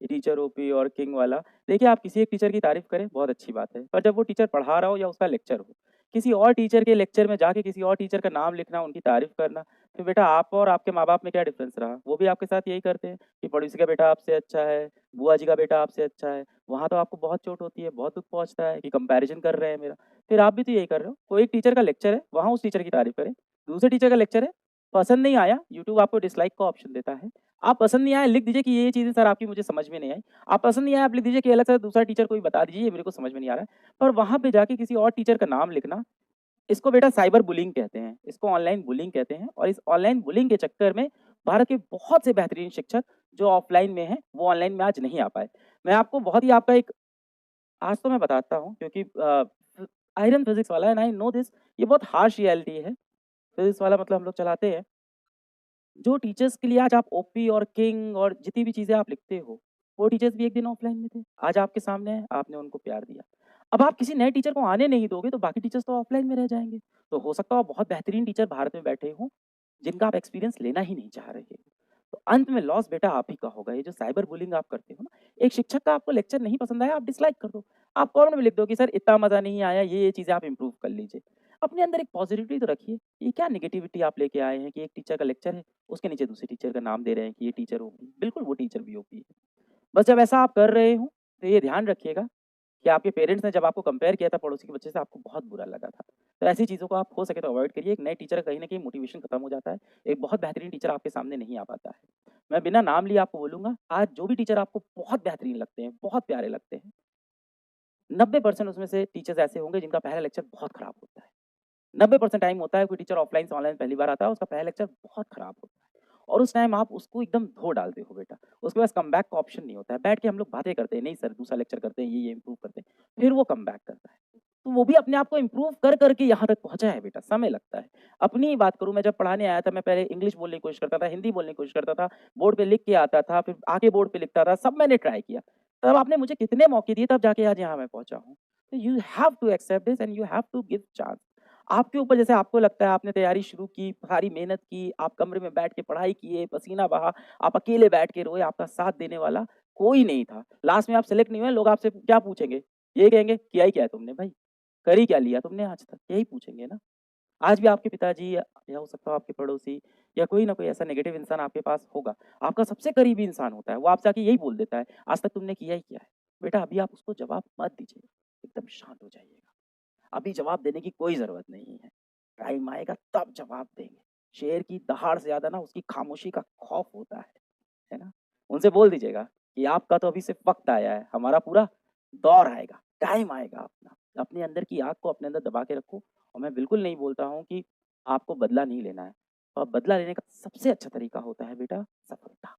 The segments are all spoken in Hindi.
ये टीचर ओपी और किंग वाला। देखिए, आप किसी एक टीचर की तारीफ़ करें, बहुत अच्छी बात है, पर जब वो टीचर पढ़ा रहा हो या उसका लेक्चर हो, किसी और टीचर के लेक्चर में जाके किसी और टीचर का नाम लिखना, उनकी तारीफ़ करना, फिर बेटा आप और आपके माँ-बाप में क्या डिफ़रेंस रहा? वो भी आपके साथ यही करते हैं कि पड़ोसी का बेटा आपसे अच्छा है, बुआ जी का बेटा आपसे अच्छा है। वहाँ तो आपको बहुत चोट होती है, बहुत दुःख पहुँचता है कि कंपैरिज़न कर रहे हैं मेरा। फिर आप भी तो यही कर रहे हो। कोई एक टीचर का लेक्चर है, वहाँ उस टीचर की तारीफ़ करें। दूसरे टीचर का लेक्चर है, पसंद नहीं आया, यूट्यूब आपको डिसलाइक का ऑप्शन देता है। आप पसंद नहीं आया, लिख दीजिए कि ये चीज़ें सर आपकी मुझे समझ में नहीं आई। आप पसंद नहीं आया, आप लिख दीजिए कि अलग से दूसरा टीचर कोई बता दीजिए, ये मेरे को समझ में नहीं आ रहा है। पर वहाँ पे जाके किसी और टीचर का नाम लिखना, इसको बेटा साइबर बुलिंग कहते हैं, इसको ऑनलाइन बुलिंग कहते हैं और इस ऑनलाइन बुलिंग के चक्कर में भारत के बहुत से बेहतरीन शिक्षक जो ऑफ़लाइन में हैं, वो ऑनलाइन में आज नहीं आ पाए। मैं आपको बहुत ही आपका एक आज तो मैं बताता हूँ क्योंकि आयरन फिज़िक्स वाला एंड आई नो दिस ये बहुत हार्श रियलिटी है। फिज़िक्स वाला मतलब हम लोग चलाते हैं। जो टीचर्स के लिए आज आप ओपी और किंग और जितनी भी चीज़ें आप लिखते हो, वो टीचर्स भी एक दिन ऑफ़लाइन में थे। आज आपके सामने हैं, आपने उनको प्यार दिया। अब आप किसी नए टीचर को आने नहीं दोगे तो बाकी टीचर्स तो ऑफ़लाइन में रह जाएँगे। तो हो सकता है बहुत बेहतरीन टीचर भारत में बैठे हों, जिनका आप एक्सपीरियंस लेना ही नहीं चाह रहे हो। तो अंत में लॉस बेटा आप ही का होगा। ये जो साइबर बुलिंग आप करते हो ना, एक शिक्षक का आपको लेक्चर नहीं पसंद आया, आप डिसलाइक कर दो। आप कमेंट में लिख दो कि सर इतना मज़ा नहीं आया, ये चीज़ें आप इम्प्रूव कर लीजिए। अपने अंदर एक पॉज़िटिविटी तो रखिए। ये क्या नेगेटिविटी आप लेके आए हैं कि एक टीचर का लेक्चर है, उसके नीचे दूसरे टीचर का नाम दे रहे हैं कि ये टीचर ओपी। बिल्कुल वो टीचर भी ओपी है। बस जब ऐसा आप कर रहे हो, तो ये ध्यान रखिएगा कि आपके पेरेंट्स ने जब आपको कंपेयर किया था पड़ोसी के बच्चे से, आपको बहुत बुरा लगा था। तो ऐसी चीज़ों को आप हो सके तो अवॉइड करिए। एक नए टीचर का कहीं न कहीं मोटिवेशन खत्म हो जाता है। एक बहुत बेहतरीन टीचर आपके सामने नहीं आ पाता है। मैं बिना नाम लिए आपको बोलूँगा, आज जो भी टीचर आपको बहुत बेहतरीन लगते हैं, बहुत प्यारे लगते हैं, 90% उसमें से टीचर्स ऐसे होंगे जिनका पहला लेक्चर बहुत खराब होता है। 90% टाइम होता है कोई टीचर ऑफलाइन से ऑनलाइन पहली बार आता है, उसका पहला लेक्चर बहुत खराब होता है और उस टाइम आप उसको एकदम धो डालते हो बेटा। उसके पास कमबैक का ऑप्शन नहीं होता है। बैठ के हम लोग बातें करते हैं, नहीं सर दूसरा लेक्चर करते हैं, ये इम्प्रूव करते हैं। फिर वो कमबैक करता है। तो वो भी अपने आप को इम्प्रूव कर के यहाँ तक पहुँचा है बेटा, समय लगता है। अपनी ही बात करूँ, मैं जब पढ़ाने आया था, मैं पहले इंग्लिश बोलने की कोशिश करता था, हिंदी बोलने की कोशिश करता था, बोर्ड पे लिख के आता था, फिर आके बोर्ड पे लिखता था, सब मैंने ट्राई किया। तब आपने मुझे कितने मौके दिए, तब जाके आज यहाँ मैं पहुँचा हूँ। तो you have to accept this and you have to give chance. आपके ऊपर जैसे आपको लगता है आपने तैयारी शुरू की, सारी मेहनत की, आप कमरे में बैठ के पढ़ाई किए, पसीना बहा, आप अकेले बैठ के रोए, आपका साथ देने वाला कोई नहीं था। लास्ट में आप सेलेक्ट नहीं हुए, लोग आपसे क्या पूछेंगे? यही कहेंगे, "किया ही क्या है तुमने भाई? कर ही क्या लिया तुमने आज तक?" यही पूछेंगे ना। आज भी आपके पिताजी या हो सकता है आपके पड़ोसी या कोई ना कोई ऐसा नेगेटिव इंसान आपके पास होगा। आपका सबसे करीबी इंसान होता है, वो आपसे आके यही बोल देता है, "आज तक तुमने किया ही क्या है?" बेटा अभी आप उसको जवाब मत दीजिए, एकदम शांत हो जाइएगा। अभी जवाब देने की कोई ज़रूरत नहीं है। टाइम आएगा तब जवाब देंगे। शेर की दहाड़ से ज़्यादा ना उसकी खामोशी का खौफ होता है ना? उनसे बोल दीजिएगा कि आपका तो अभी सिर्फ़ वक़्त आया है, हमारा पूरा दौर आएगा, टाइम आएगा अपना। अपने अंदर की आग को अपने अंदर दबा के रखो और मैं बिल्कुल नहीं बोलता हूँ कि आपको बदला नहीं लेना है और बदला लेने का सबसे अच्छा तरीका होता है बेटा सफलता।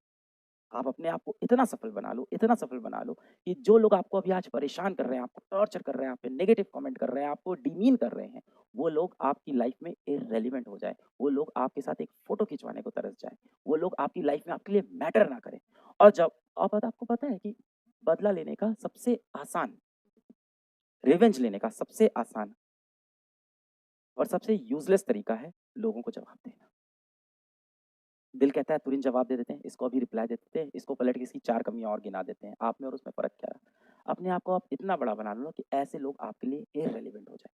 आप अपने आप को इतना सफल बना लो, इतना सफल बना लो कि जो लोग आपको अभी आज परेशान कर रहे हैं, आपको टॉर्चर कर रहे हैं, आप पे नेगेटिव कमेंट कर रहे हैं, आपको डीमीन कर रहे हैं, वो लोग आपकी लाइफ में इर्रेलेवेंट हो जाएँ। वो लोग आपके साथ एक फ़ोटो खिंचवाने को तरस जाएँ। वो लोग आपकी लाइफ में आपके लिए मैटर ना करें। और जब और पता आपको पता है कि बदला लेने का सबसे आसान, रिवेंज लेने का सबसे आसान और सबसे यूज़लेस तरीका है लोगों को जवाब देना। दिल कहता है तुरंत जवाब दे देते हैं, इसको अभी रिप्लाई दे देते हैं, इसको पलट के इसकी 4 कमियाँ और गिना देते हैं। आप में और उसमें फ़र्क क्या रहा? अपने आप को आप इतना बड़ा बना लो ना कि ऐसे लोग आपके लिए इर्रेलेवेंट हो जाएँ।